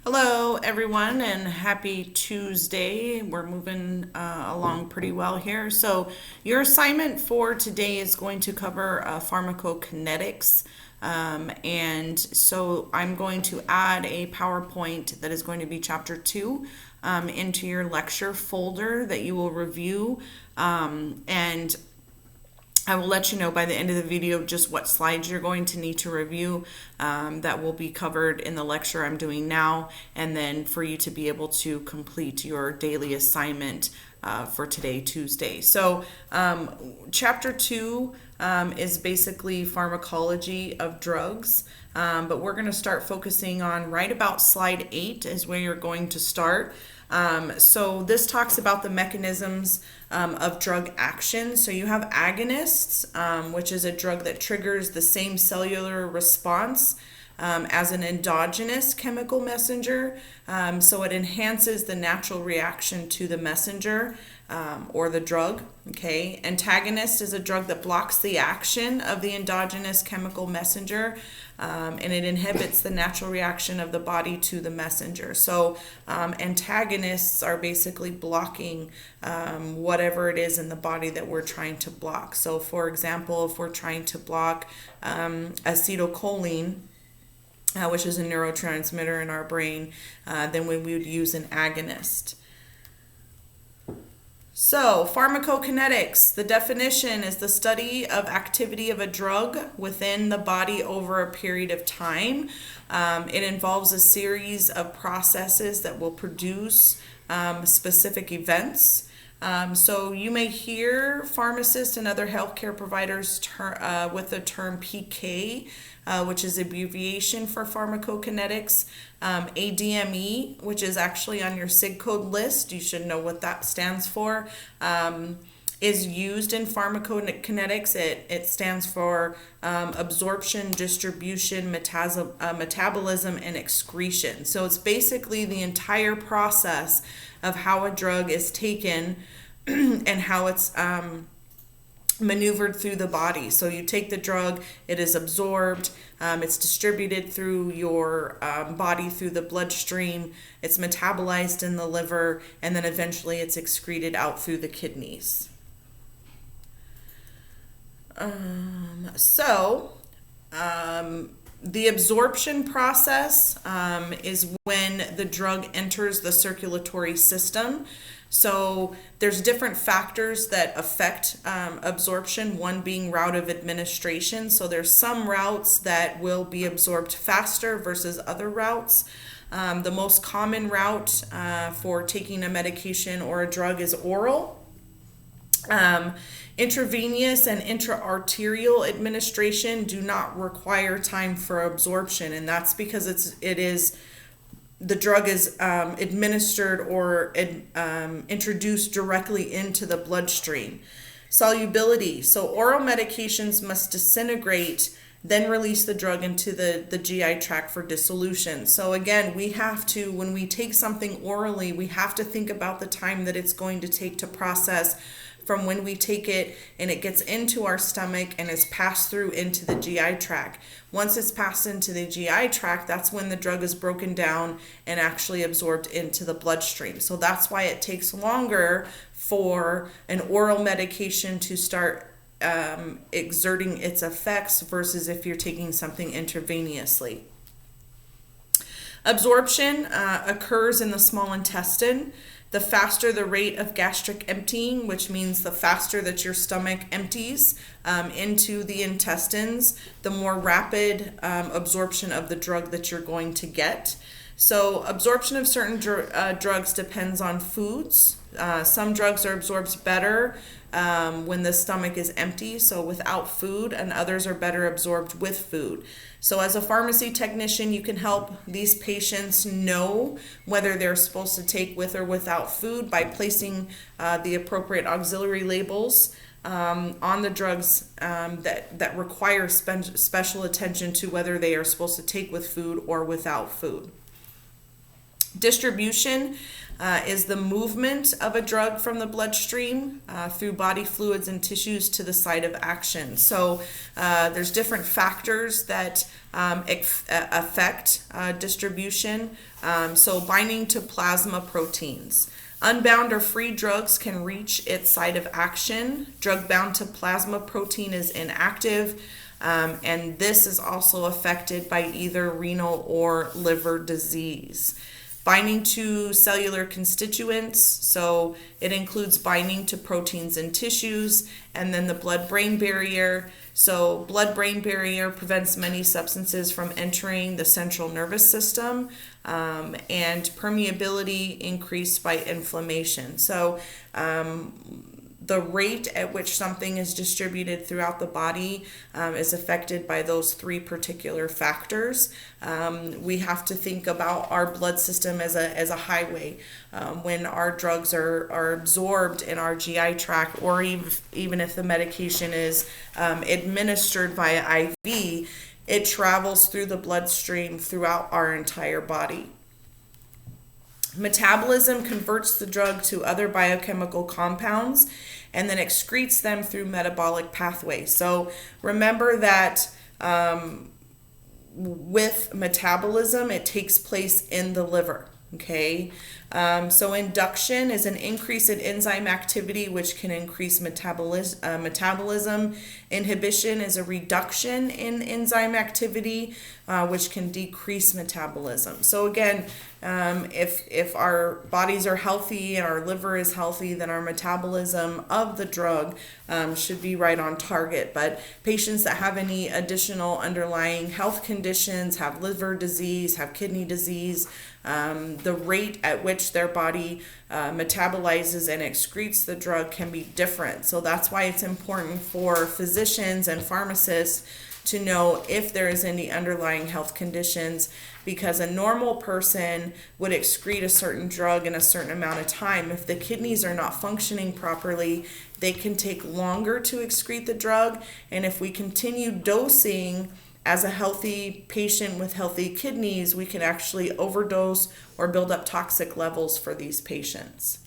Hello, everyone, and happy Tuesday. We're moving along pretty well here. So, your assignment for today is going to cover pharmacokinetics. And so, I'm going to add a PowerPoint that is going to be chapter 2 into your lecture folder that you will review. And I will let you know by the end of the video just what slides you're going to need to review. That will be covered in the lecture I'm doing now, and then for you to be able to complete your daily assignment for today, Tuesday. So, chapter 2 is basically pharmacology of drugs, but we're going to start focusing on right about slide 8 is where you're going to start. So this talks about the mechanisms of drug action. So you have agonists, which is a drug that triggers the same cellular response as an endogenous chemical messenger. So it enhances the natural reaction to the messenger or the drug. Okay, antagonist is a drug that blocks the action of the endogenous chemical messenger, and it inhibits the natural reaction of the body to the messenger. So antagonists are basically blocking whatever it is in the body that we're trying to block. So for example, if we're trying to block acetylcholine, which is a neurotransmitter in our brain, then we would use an agonist. So, pharmacokinetics, the definition is the study of activity of a drug within the body over a period of time. It involves a series of processes that will produce specific events. So you may hear pharmacists and other healthcare providers with the term PK, which is abbreviation for pharmacokinetics. ADME, which is actually on your SIG code list, you should know what that stands for, is used in pharmacokinetics. It stands for absorption, distribution, metabolism, and excretion. So it's basically the entire process of how a drug is taken and how it's maneuvered through the body. So you take the drug, it is absorbed, it's distributed through your body through the bloodstream, it's metabolized in the liver, and then eventually it's excreted out through the kidneys. The absorption process is when the drug enters the circulatory system. So there's different factors that affect absorption, one being route of administration. So there's some routes that will be absorbed faster versus other routes. The most common route for taking a medication or a drug is oral. Intravenous and intra-arterial administration do not require time for absorption, and that's because the drug is administered or introduced directly into the bloodstream. Solubility. So oral medications must disintegrate, then release the drug into the GI tract for dissolution. So again, we have to, when we take something orally, we have to think about the time that it's going to take to process from when we take it and it gets into our stomach and is passed through into the GI tract. Once it's passed into the GI tract, that's when the drug is broken down and actually absorbed into the bloodstream. So that's why it takes longer for an oral medication to start exerting its effects versus if you're taking something intravenously. Absorption occurs in the small intestine. The faster the rate of gastric emptying, which means the faster that your stomach empties into the intestines, the more rapid absorption of the drug that you're going to get. So absorption of certain drugs depends on foods. Some drugs are absorbed better when the stomach is empty, so without food, and others are better absorbed with food. So as a pharmacy technician, you can help these patients know whether they're supposed to take with or without food by placing the appropriate auxiliary labels on the drugs that require special attention to whether they are supposed to take with food or without food. Distribution is the movement of a drug from the bloodstream through body fluids and tissues to the site of action. So there's different factors that affect distribution. So binding to plasma proteins. Unbound or free drugs can reach its site of action. Drug bound to plasma protein is inactive. And this is also affected by either renal or liver disease. Binding to cellular constituents, so it includes binding to proteins in tissues, and then the blood-brain barrier. So blood-brain barrier prevents many substances from entering the central nervous system, and permeability increased by inflammation. So the rate at which something is distributed throughout the body is affected by those three particular factors. We have to think about our blood system as a highway. When our drugs are absorbed in our GI tract, or even if the medication is administered via IV, it travels through the bloodstream throughout our entire body. Metabolism converts the drug to other biochemical compounds and then excretes them through metabolic pathways. So remember that with metabolism, it takes place in the liver. Okay, so induction is an increase in enzyme activity, which can increase metabolism. Inhibition is a reduction in enzyme activity, which can decrease metabolism. So again, if our bodies are healthy and our liver is healthy, then our metabolism of the drug should be right on target. But patients that have any additional underlying health conditions, have liver disease, have kidney disease, the rate at which their body metabolizes and excretes the drug can be different. So that's why it's important for physicians and pharmacists to know if there is any underlying health conditions, because a normal person would excrete a certain drug in a certain amount of time. If the kidneys are not functioning properly, they can take longer to excrete the drug, and if we continue dosing as a healthy patient with healthy kidneys, we can actually overdose or build up toxic levels for these patients.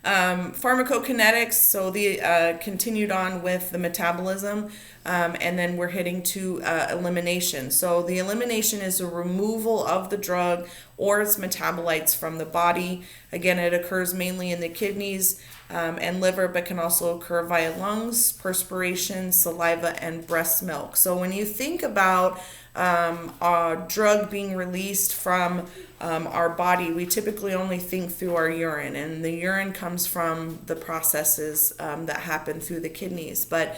Pharmacokinetics, so the continued on with the metabolism, and then we're heading to elimination. So the elimination is a removal of the drug or its metabolites from the body. Again, it occurs mainly in the kidneys and liver, but can also occur via lungs, perspiration, saliva, and breast milk. So when you think about a drug being released from our body, we typically only think through our urine, and the urine comes from the processes that happen through the kidneys. But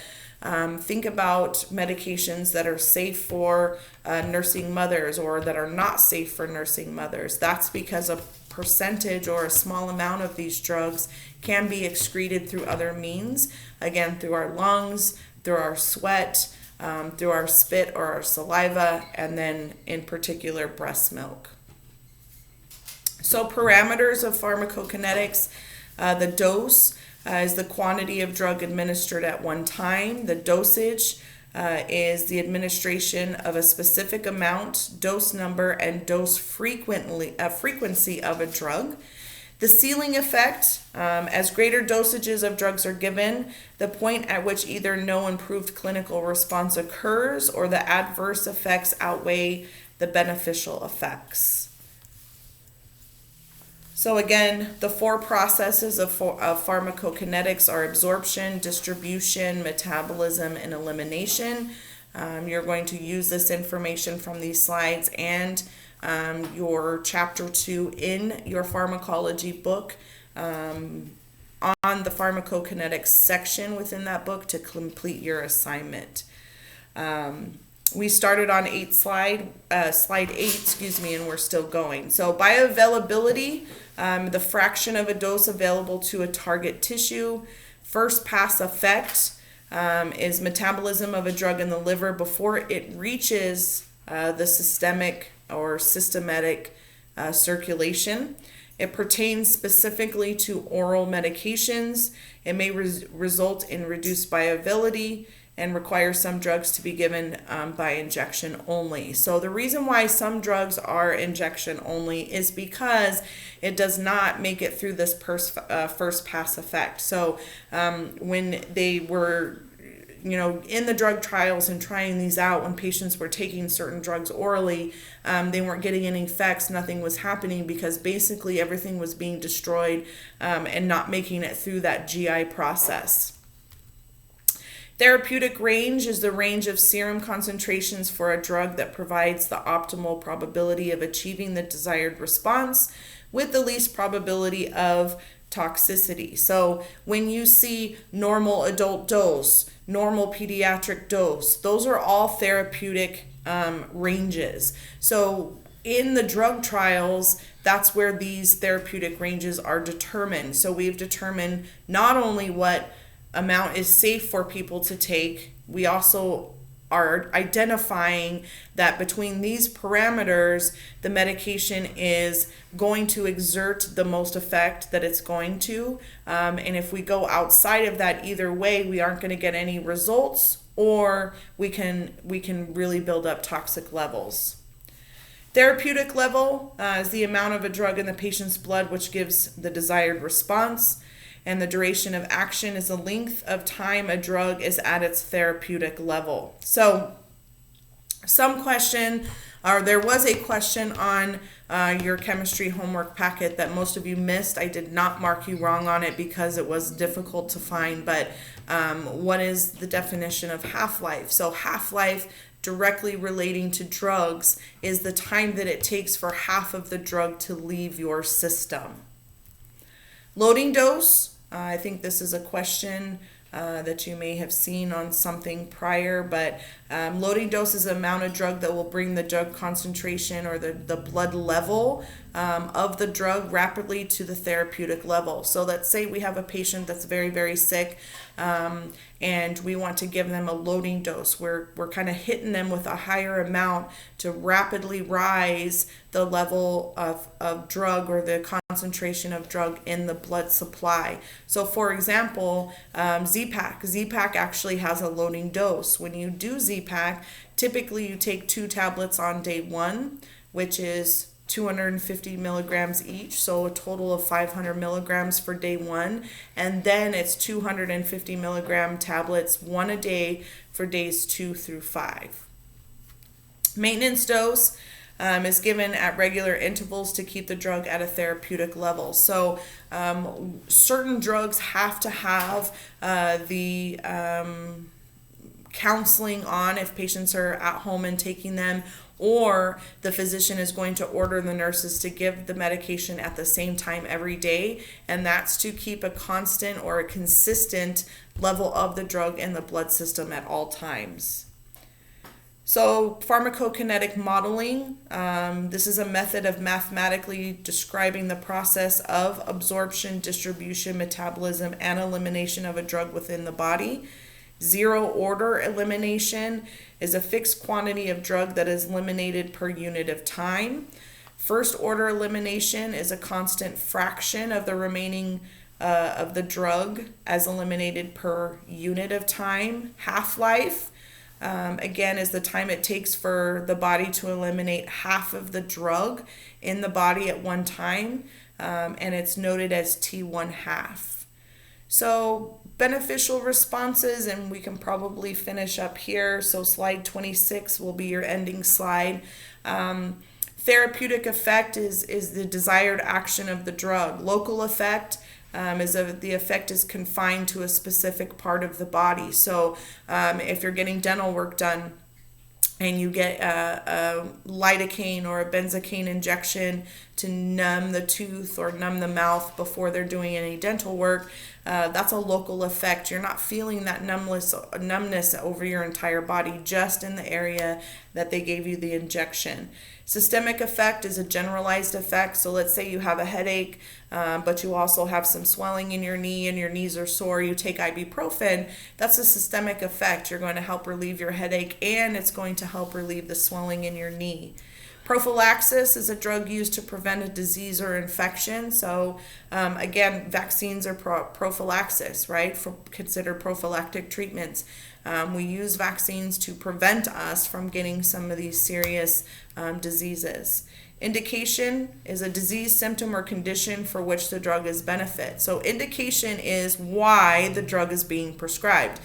think about medications that are safe for nursing mothers or that are not safe for nursing mothers. That's because a percentage or a small amount of these drugs can be excreted through other means, again, through our lungs, through our sweat, through our spit or our saliva, and then in particular breast milk. So parameters of pharmacokinetics, the dose is the quantity of drug administered at one time. The dosage is the administration of a specific amount, dose number, and dose frequency of a drug. The ceiling effect, as greater dosages of drugs are given, the point at which either no improved clinical response occurs or the adverse effects outweigh the beneficial effects. So again, the four processes of pharmacokinetics are absorption, distribution, metabolism, and elimination. You're going to use this information from these slides and your chapter 2 in your pharmacology book on the pharmacokinetics section within that book to complete your assignment. We started on slide 8, and we're still going. So bioavailability, the fraction of a dose available to a target tissue. First pass effect is metabolism of a drug in the liver before it reaches the systemic or systematic circulation. It pertains specifically to oral medications. It may result in reduced bioavailability. and requires some drugs to be given by injection only. So the reason why some drugs are injection only is because it does not make it through this first pass effect. So when they were in the drug trials and trying these out, when patients were taking certain drugs orally, they weren't getting any effects, nothing was happening because basically everything was being destroyed and not making it through that GI process. Therapeutic range is the range of serum concentrations for a drug that provides the optimal probability of achieving the desired response with the least probability of toxicity. So when you see normal adult dose, normal pediatric dose, those are all therapeutic ranges. So in the drug trials, that's where these therapeutic ranges are determined. So we've determined not only what amount is safe for people to take, we also are identifying that between these parameters, the medication is going to exert the most effect that it's going to. And if we go outside of that, either way, we aren't going to get any results, or we can really build up toxic levels. Therapeutic level is the amount of a drug in the patient's blood which gives the desired response. And the duration of action is the length of time a drug is at its therapeutic level. So there was a question on your chemistry homework packet that most of you missed. I did not mark you wrong on it because it was difficult to find, but what is the definition of half-life? So half-life, directly relating to drugs, is the time that it takes for half of the drug to leave your system. Loading dose. I think this is a question that you may have seen on something prior, but loading dose is the amount of drug that will bring the drug concentration or the blood level of the drug rapidly to the therapeutic level. So let's say we have a patient that's very, very sick, and we want to give them a loading dose. We're kind of hitting them with a higher amount to rapidly rise the level of drug or the concentration of drug in the blood supply. So for example, Z-Pak actually has a loading dose. When you do Z-Pak, typically you take 2 tablets on day 1, which is 250 milligrams each, so a total of 500 milligrams for day 1, and then it's 250 milligram tablets, 1 a day for days 2 through 5. Maintenance dose is given at regular intervals to keep the drug at a therapeutic level. So certain drugs have to have the counseling on if patients are at home and taking them, or the physician is going to order the nurses to give the medication at the same time every day, and that's to keep a constant or a consistent level of the drug in the blood system at all times. So pharmacokinetic modeling, this is a method of mathematically describing the process of absorption, distribution, metabolism, and elimination of a drug within the body. Zero order elimination is a fixed quantity of drug that is eliminated per unit of time. First order elimination is a constant fraction of the remaining of the drug as eliminated per unit of time. Half-life, again, is the time it takes for the body to eliminate half of the drug in the body at one time, and it's noted as T1 half. So beneficial responses, and we can probably finish up here. So slide 26 will be your ending slide. Therapeutic effect is the desired action of the drug. Local effect is the effect is confined to a specific part of the body. So if you're getting dental work done and you get a lidocaine or a benzocaine injection to numb the tooth or numb the mouth before they're doing any dental work, that's a local effect. You're not feeling that numbness over your entire body, just in the area that they gave you the injection. Systemic effect is a generalized effect. So let's say you have a headache, but you also have some swelling in your knee and your knees are sore. You take ibuprofen. That's a systemic effect. You're going to help relieve your headache, and it's going to help relieve the swelling in your knee. Prophylaxis is a drug used to prevent a disease or infection. So again, vaccines are prophylaxis, right? Considered prophylactic treatments. We use vaccines to prevent us from getting some of these serious diseases. Indication is a disease, symptom, or condition for which the drug is benefit. So indication is why the drug is being prescribed.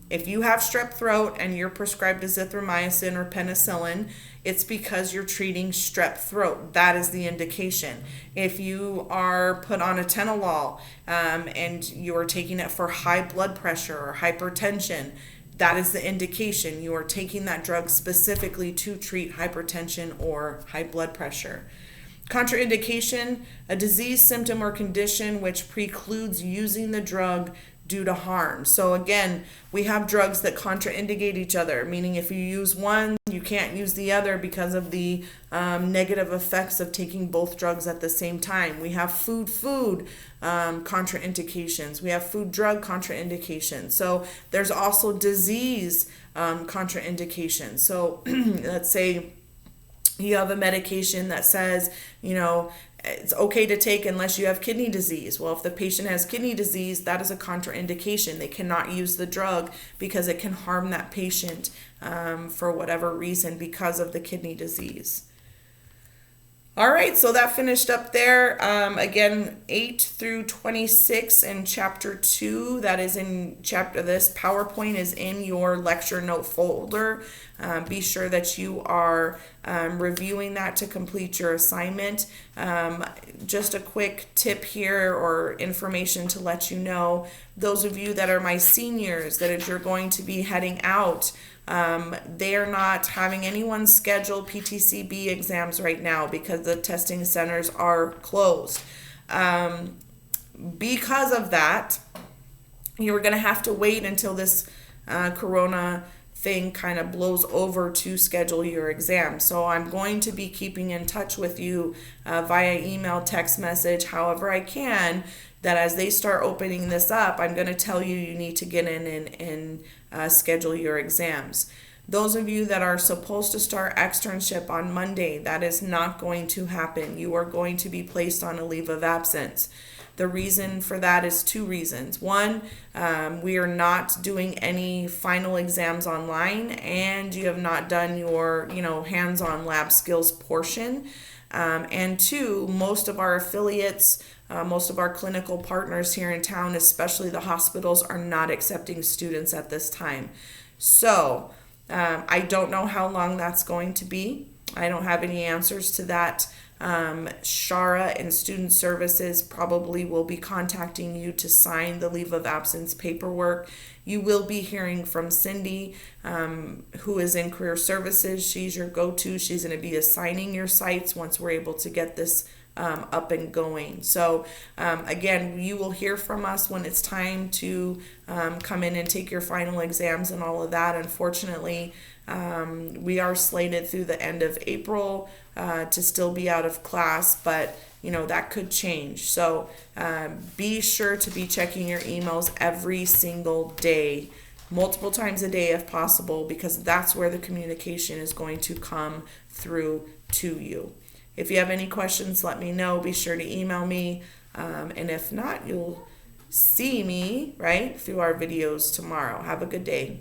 If you have strep throat and you're prescribed azithromycin or penicillin, it's because you're treating strep throat. That is the indication. If you are put on atenolol and you are taking it for high blood pressure or hypertension, that is the indication. You are taking that drug specifically to treat hypertension or high blood pressure. Contraindication, a disease, symptom, or condition which precludes using the drug due to harm. So again, we have drugs that contraindicate each other, meaning if you use one, you can't use the other because of the negative effects of taking both drugs at the same time. We have food contraindications. We have food drug contraindications. So there's also disease contraindications. So let's say you have a medication that says, it's okay to take unless you have kidney disease. Well, if the patient has kidney disease, that is a contraindication. They cannot use the drug because it can harm that patient for whatever reason because of the kidney disease. All right, so that finished up there. Again, 8 through 26 in chapter 2. That is in this PowerPoint is in your lecture note folder. Be sure that you are reviewing that to complete your assignment. Just a quick tip here or information to let you know, those of you that are my seniors, that if you're going to be heading out, they are not having anyone schedule PTCB exams right now because the testing centers are closed. Because of that, you're going to have to wait until this corona thing kind of blows over to schedule your exam. So I'm going to be keeping in touch with you via email, text message, however I can, that as they start opening this up, I'm going to tell you need to get in and schedule your exams. Those of you that are supposed to start externship on Monday, that is not going to happen. You are going to be placed on a leave of absence. The reason for that is 2 reasons. One, we are not doing any final exams online, and you have not done your, hands-on lab skills portion. And 2, most of our affiliates, most of our clinical partners here in town, especially the hospitals, are not accepting students at this time. So I don't know how long that's going to be. I don't have any answers to that. Shara and Student Services probably will be contacting you to sign the leave of absence paperwork. You will be hearing from Cindy, who is in Career Services. She's your go-to. She's going to be assigning your sites once we're able to get this up and going. So again, you will hear from us when it's time to come in and take your final exams and all of that. Unfortunately, we are slated through the end of April to still be out of class, but that could change. So be sure to be checking your emails every single day, multiple times a day if possible, because that's where the communication is going to come through to you. If you have any questions, let me know. Be sure to email me. And if not, you'll see me, through our videos tomorrow. Have a good day.